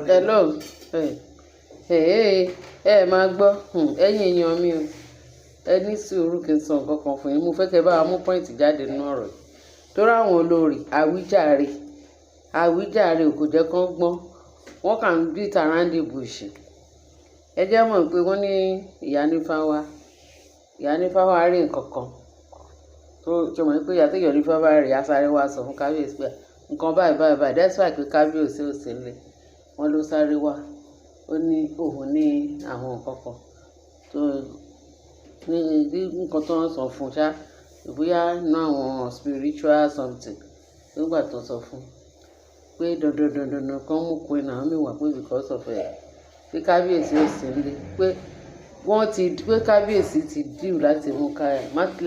hello ẹ máa gbọ́ ẹ̀yin èèyàn mi o ẹ ní sùúrù kí n sọ nǹkan kan fún yín. Mo fẹ́ kẹ́ bá wa mú pọ́ìntì jáde nínú ọ̀rọ̀ yìí torí àwọn olórí àwíjàre kò jẹ́ kán gbọ́n, wọ́n kàn ń beat around the bush. Ẹ jẹ́ mọ̀ pé wọ́n ní ìyá nífá wá rí nǹkan kan tó ṣe mọ̀ pé ìyá téèyàn nífá bá rí asáré wá sọ fún kábíyèsí pé nǹkan báyìí despite pé kábíyèsí ò sí nílé, wọ́n ló sáré wá, ó ní òun ní àwọn nǹkan kan tó ní nǹkan tó ń sọ fún ṣá, bóyá ná àwọn spiritual something nígbà tó sọ fún pé dandan kan mú Queen Naomi wá pé because of pé kábíyèsí ò sí nílé, pé kábíyèsí ti deal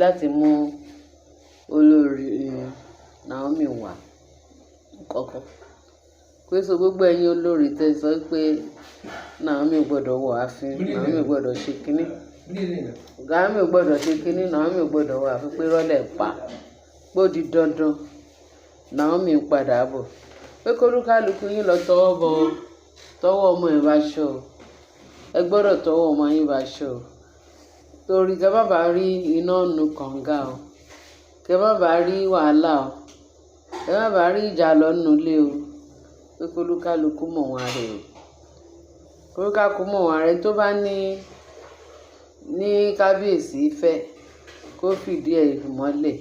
láti mú olórí Naomi wá kọ̀ọ̀kan pé so gbogbo ẹ̀yin olórí tẹ́ sọ pé Naomi gbọ́dọ̀ wọ ààfin, Naomi gbọ́dọ̀ ṣe kínní, Naomi gbọ́dọ̀ ṣe kínní, Naomi gbọ́dọ̀ wọ ààfin, pé rọ́lẹ̀ pa pé ó di dandan Naomi ń padà bọ̀, pé kólúkálukú yín lọ tọwọ́ ọmọ ẹ̀ bá ṣọ, ẹ gbọ́dọ̀ tọwọ́ ọmọ yín bá ṣọ torí kẹ má bàa rí iná nu kànga o, kẹ má bàa rí wàhálà o, kẹ má bàa rí ìjà lọ́nu ilé o, pé kólúkálukú mọ̀ wọn rẹ̀ o, kólúkálukú mọ̀ wọn rẹ̀ tó bá ní kábíyèsí fẹ́ kó fìdí ẹ̀ mọ́lẹ̀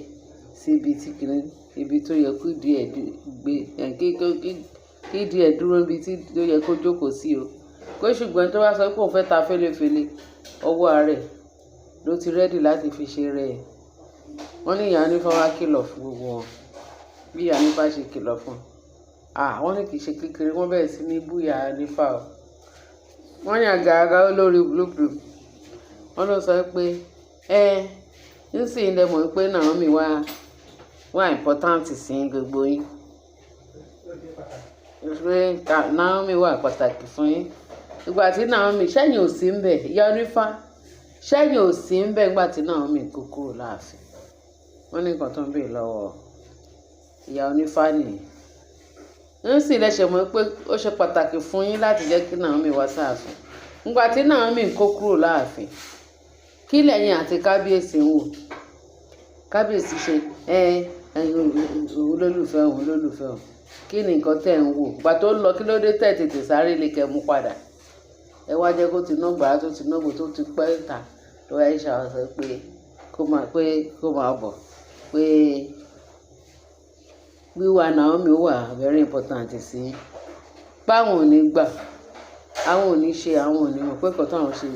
síbi tí ibi tó yẹ kó ìdí ẹ̀ gbé kí ìdí ẹ̀ dúró níbi tí ó yẹ kó jókòó sí o, pé ṣùgbọ́n tó bá sọ pé òun fẹ́ ta fẹ́lẹ́fẹ́lẹ́ ọwọ́ rẹ̀ ló ti rẹ́dì láti fi ṣe rẹ̀. Wọ́n ní ìyá nífá wá kìlọ̀ fún gbogbo wọn, bí ìyá nífá ṣe kìlọ̀ fún wọ́n ní kì í ṣe kékeré, wọ́n bẹ̀rẹ̀ sí ní bú ìyá nífá o. Wọ́n ní àgàgà olórí blue wọ́n ló sọ pé nísìnyí lẹ mọ̀ pé Naomi wá important sí gbogbo yín, pé Naomi wà pàtàkì fún yín. Ìgbà tí Naomi ṣẹ́yìn ò sí ń bẹ̀, ìyá onífá ṣẹ́yìn ò sí ń bẹ̀ nígbà tí Naomi kó kúrò láàfin. Wọ́n ní nǹkan tó ń bèèrè lọ́wọ́ ìyá onífá nìyẹn. Nísìnyí lẹ ṣe mọ̀ pé ó ṣe pàtàkì fún yín láti jẹ́ kí Naomi wá sáàfin. Ìgbà tí Naomi kó kúrò láàfin, kí lẹ́yìn àti kábíyèsí ń wò? Kábíyèsí ṣe olólùfẹ́ òun, kí ni nǹkan tẹ̀ ń wò? Ìgbà tó lọ kí ló dé tẹ̀ tètè sáré lè kẹ́ mú padà? Ẹ wá jẹ́ kó ti ná gbàrà tó ti nágbò tó ti pẹ́ ta tó wáyé ṣàwọ̀sọ pé kó máa bọ̀, pé wíwá Naomi wà very important sí báwọn ò ní gbà, àwọn ò ní ṣe, àwọn ò ní mọ̀ pé kọ́tà àwọn ṣe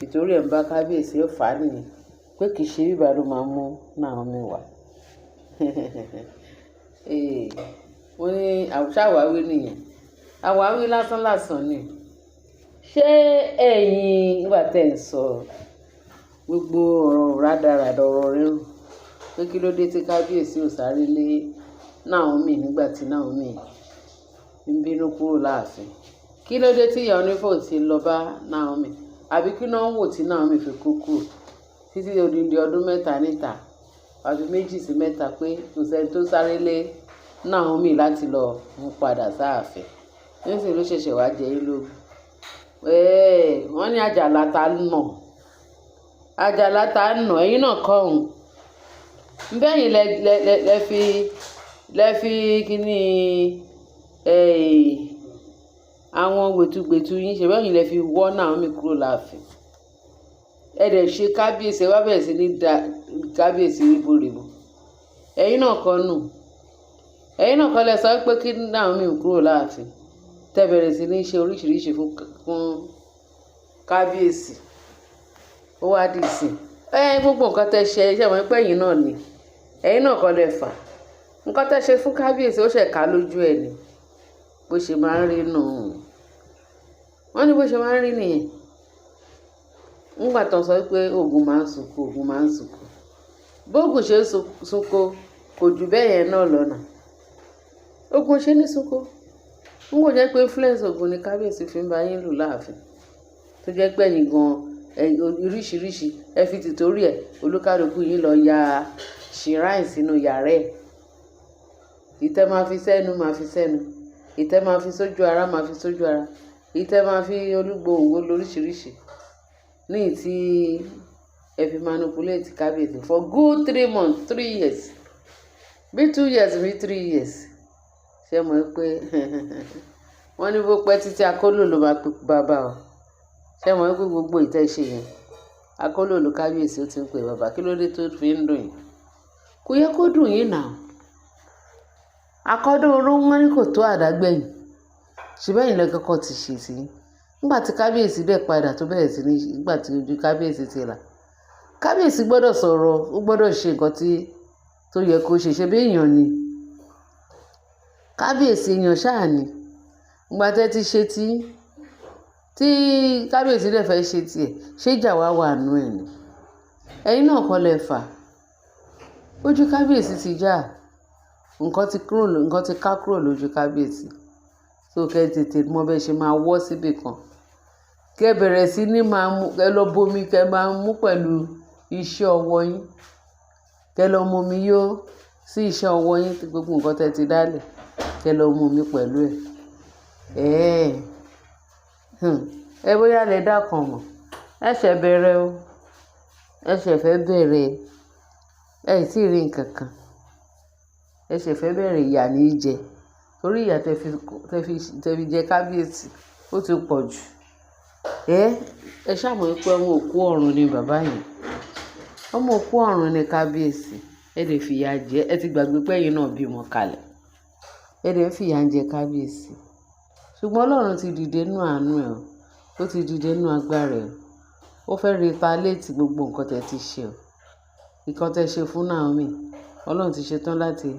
ìtorí ẹ̀ ń bá kábíyèsí ó fà á nìyẹn, pé kì í ṣe bíbá ló máa mú Naomi wá. Wọ́n ní àwáwí nìyẹn, àwáwí lásán ni. Ṣé ẹ̀yin ìgbà tẹ̀ ń sọ gbogbo ọ̀rọ̀ rádaràdà ọ̀rọ̀ rírùn pé kí ló dé tí kábíyèsí ò sáré lé Naomi nígbà tí Naomi ń bínú kúrò láàfin? Kí ló dé tí ìyá onífá ò ti lọ bá Naomi? Àbí kí náà ń wò tí Naomi fi kú kúrò títí odindi ọdún mẹ́ta níta àbí 2 sí 3 pé kò sẹ́ni tó sáré lé Naomi láti lọ mú padà sáàfin? Nísìnyí ló ṣẹ̀ṣẹ̀ wá jẹ́ yín lógún. Wọ́n ní àjàlá ta nà ẹ̀yin náà kọ́ òun bẹ́yìn lẹ fi kíní àwọn gbẹ̀tugbẹ̀tu yín ṣe bẹ́yìn lẹ fi wọ́ Naomi kúrò láàfin. Ẹ dẹ̀ ṣe kábíyèsí, ẹ wá bẹ̀rẹ̀ sí ní da kábíyèsí ríboríbo. Ẹ̀yin náà kọ́ lẹ sọ pé kí Naomi kúrò láàfin, tẹ́ bẹ̀rẹ̀ sí ní ṣe oríṣiríṣi fún kábíyèsí. Ó wá dì sí gbogbo nǹkan tẹ́ ṣe iṣẹ́ wọn pé ẹ̀yin náà ni, ẹ̀yin náà kọ́ lẹ fà nǹkan tẹ́ ṣe fún kábíyèsí, ó ṣẹ̀ka lójú ẹ̀ ni bó ṣe máa ń rí nù. Wọ́n ní bó ṣe máa ń rí nìyẹn. Nígbà tó sọ pé ogun máa ń sunkún, bóògùn ṣe sunkún kò jù bẹ́ẹ̀ yẹn náà lọ́nà. Ogun ṣe ní sunkún n kò jẹ́ pé influence ogun ni kábíyèsí fi ń bá yín lù láàfin, tó jẹ́ pé ẹ̀yin gan oríṣiríṣi ẹ fi tìtorí ẹ̀ olúkálùkù yín lọ ya shrine sínú yàrá ẹ̀. Ìtẹ́ máa fi sẹ́nu ìtẹ́ máa fi sójú ara máa fi sójú ara, ìtẹ́ máa fi olúgbòhùn lóríṣiríṣi ní tí ẹ fi manipulate kábíyèsí for good 3 months 3 years bí 2 years bí 3 years. Ṣé mọ̀ pé wọ́n ní bó pẹ́ títí akólò ló máa pe bàbá o. Ṣé mọ̀ pé gbogbo ìtẹ́ ṣe yẹn akólò ló kábíyèsí ó ti ń pè bàbá, kí ló dé tó fi ń dùn yín? Kò yẹ kó dùn yín náà. Akọ́dọ̀ oró wọn ní kò tó àdágbẹ̀yìn, ṣùgbọ́n ìlẹ̀ kọ́kọ́ ti ṣe sí i. Nígbà tí kábíyèsí dẹ̀ padà tó bẹ̀rẹ̀ sí ní nígbà tí ojú kábíyèsí ti là, kábíyèsí gbọ́dọ̀ sọ̀rọ̀, ó gbọ́dọ̀ ṣe nǹkan tó yẹ kó ṣe bí èèyàn ni. Kábíyèsí èèyàn ṣáà ni. Nígbà tẹ́ ti ṣe tí kábíyèsí dẹ̀ fẹ́ ṣe tiẹ̀, ṣé ìjà wà nù ẹ̀ ni? Ẹ̀yin náà kọ́ lẹ fà. Ojú kábíyèsí ti já, nǹkan ti ká kúrò lójú kábíyèsí. So kẹ́ tètè mọ bẹ́ẹ̀ ṣe máa wọ́ síbì kan. Kẹ́ bẹ̀rẹ̀ sí ní máa mú, kẹ́ lọ bomi, kẹ́ máa mú pẹ̀lú iṣẹ́ ọwọ́ yín. Kẹ́ lọ mú omi yó sí iṣẹ́ ọwọ́ yín, gbogbo nǹkan tẹ́ ti dálẹ̀. Kẹ́ lọ mú omi pẹ̀lú ẹ̀. Ẹ bóyá lẹ dá kan mọ̀. Ẹ ṣẹ̀ bẹ̀rẹ̀ o. Ẹ ṣẹ̀ fẹ́ bẹ̀rẹ̀. Ẹ tí ì rí nǹkan kan. Ẹ ṣẹ̀ fẹ́ bẹ̀rẹ̀ ìyà ní í jẹ. Torí ìyà tẹ́ fi jẹ kábíyèsí ó ti pọ̀ jù. Ẹ ṣàmọ̀ pé ọmọ òkú ọ̀run ni bàbá yẹn. Ọmọ òkú ọ̀run ni kábíyèsí. Ẹ lè fìyà jẹ. Ẹ ti gbàgbé pé ẹ̀yin náà bímọ kalẹ̀. Ẹ lè fìyà jẹ kábíyèsí. Ṣùgbọ́n Ọlọ́run ti dìde nínú àánú ẹ̀ o. Ó ti dìde nínú agbára ẹ̀ o. Ó fẹ́ retaliate gbogbo nǹkan tẹ́ ti ṣe o. Nǹkan tẹ́ ṣe fún Naomi, Ọlọ́run ti ṣetán láti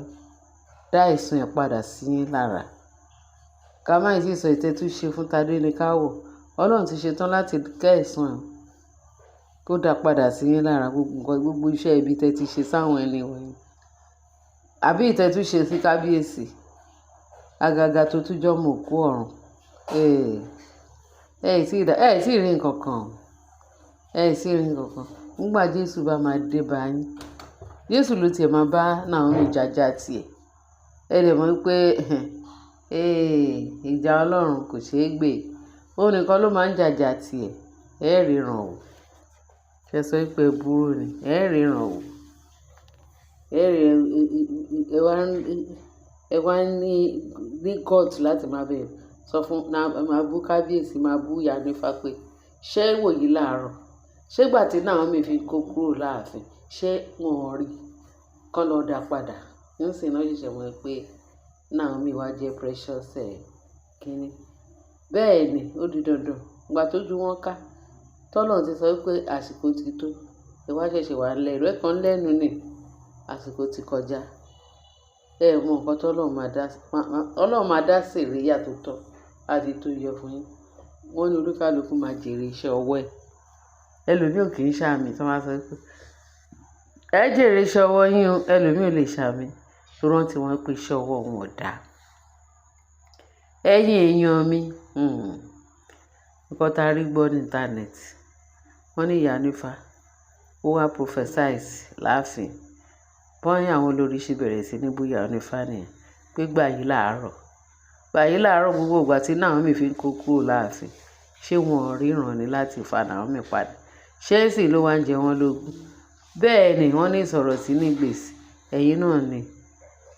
dá ẹ̀san ẹ̀ padà sí yín lára. Ká má ì tí sọ ìtẹ́tú ṣe fún Tádéníkáwò, Ọlọ́run ti ṣetán láti ká ẹ̀san ẹ̀ kó dá padà sí yín lára gbogbo iṣẹ́ ibi tẹ́ ti ṣe sáwọn ẹni wọ̀nyí. Àbí ìtẹ́tú ṣe sí kábíyèsí, àgàgà tó tún jọ́ mọ̀ òkú ọ̀run. Ẹ tí ì rí nǹkan kan. Ẹ tí ì rí nǹkan kan. Nígbà Jésù bá máa dé bá yín, Jésù ló tiẹ̀ máa bá Naomi jàjà tiẹ̀. Ẹ lè mọ̀ pé ìjà Ọlọ́run kò ṣeé gbè. Ó nìkan ló máa ń jàjà tiẹ̀. Ẹ ríran o. Ṣé sọ pé burú ni? Ẹ ríran o. Ẹ wá ní court láti máa bẹ̀rẹ̀ sọ fún máa bú kábíyèsí, máa bú ìyá Nífà pé ṣé wòyí láàárọ̀? Ṣé gbà tí Naomi fi kó kúrò láàfin, ṣé wọn rí kán lọ dá padà? Nísìnyí náà ṣẹ̀ṣẹ̀ mọ̀ pé Naomi wá jẹ́ precious kínní. Bẹ́ẹ̀ ni ó di dandan. Ìgbà tójú wọn ká, tọ́lọ́run ti sọ pé àsìkò ti tó. Ẹ wá ṣẹ̀ṣẹ̀ wá lẹ́rù ẹ̀ kan lẹ́nu ni àsìkò ti kọjá. Ẹ mọ nǹkan Ọlọ́run máa dá sèríyà tó tọ́ àti tó yẹ fún yín. Wọ́n ní olúkálùkù máa jèrè iṣẹ́ ọwọ́ ẹ̀. Ẹlòmíì ò kì í ṣàmì tí wọ́n máa sọ pé ẹ jèrè iṣẹ́ ọwọ́ yín o. Ẹlòmíì ò lè ṣàmì tó rántí wọn pé iṣẹ́ ọwọ́ wọn ò dáa. Ẹ̀yin èèyàn mi, nǹkan tá a rí gbọ́ ní íńtánẹ́ẹ̀tì, wọ́n ní ìyá Nífà ó wá prophesize láàfin. Bọ́yìn àwọn olórí ṣe bẹ̀rẹ̀ sí ní bú ìyá Nífà nìyẹn pé gbà yí láàárọ̀ gbogbo ìgbà tí Naomi fi ń kó kúrò láàfin. Ṣé wọn ríran ni láti fa Naomi padà? Ṣé sì ló wá ń jẹ wọ́n lógún? Bẹ́ẹ̀ ni wọ́n ní ìsọ̀rọ̀ sí ní gbèsè. Ẹ̀yin náà ni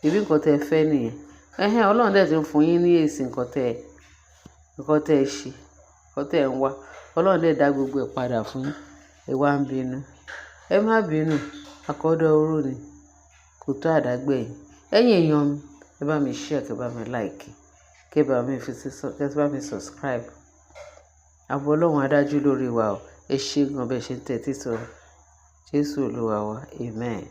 ìbí nǹkan tẹ́ fẹ́ nìyẹn. Ọlọ́run dẹ̀ ti ń fún yín ní èsì nǹkan tẹ́ ṣe, nǹkan tẹ́ ń wá. Ọlọ́run dẹ̀ dá gbogbo ẹ̀ padà fún yín. Ẹ wá ń bínú. Ẹ má bínú. Akọ́dọ̀ oró ni kò tó àdágbẹ̀yìn. Ẹ̀yin èèyàn mi, ẹ bá mi share, kẹ́ bá mi like, kẹ́ bá mi subscribe. Ààbò Ọlọ́run á dájú lórí wa o. Ẹ ṣé gan bẹ́ẹ̀ ṣe ń tẹ́tí sọ̀rọ̀. Jésù Olúwa wa. Amen.